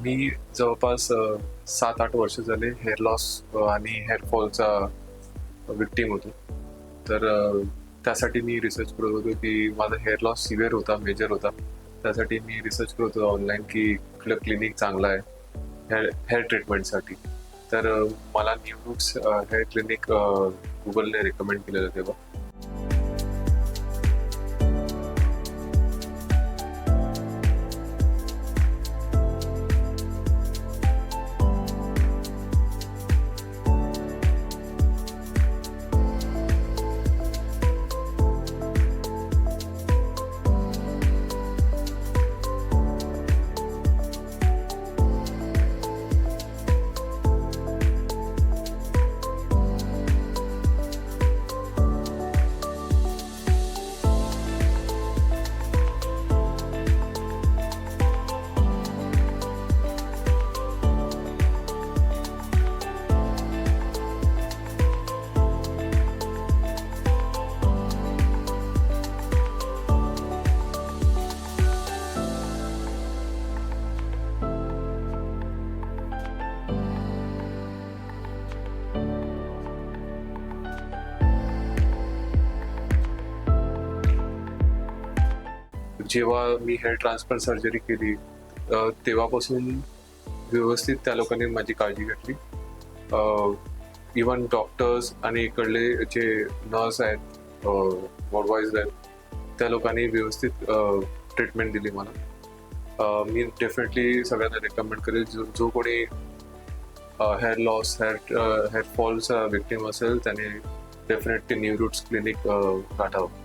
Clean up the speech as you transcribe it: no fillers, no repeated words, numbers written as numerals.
मी जवळपास 7-8 वर्ष झाले हेअर लॉस आणि हेअरफॉलचा विक्टीम होतो. तर त्यासाठी मी रिसर्च करत होतो की माझा हेअर लॉस सिव्हिअर होता, मेजर होता. त्यासाठी मी रिसर्च करत होतो ऑनलाईन की कुठलं क्लिनिक चांगलं आहे हेअर ट्रीटमेंटसाठी. तर मला न्यू रूट्स हेअर क्लिनिक गुगलने रेकमेंड केलेलं तेव्हा. जेव्हा मी हेअर ट्रान्सप्लांट सर्जरी केली तेव्हापासून व्यवस्थित त्या लोकांनी माझी काळजी घेतली. इवन डॉक्टर्स आणि इकडले जे नर्स आहेत, वॉर्डवाईज आहेत, त्या लोकांनी व्यवस्थित ट्रीटमेंट दिली मला. मी डेफिनेटली सगळ्यांना रेकमेंड करेल जो कोणी हेअर लॉस हेअरफॉलचा विक्टीम असेल त्याने डेफिनेटली न्यू रूट्स क्लिनिक गाठावं.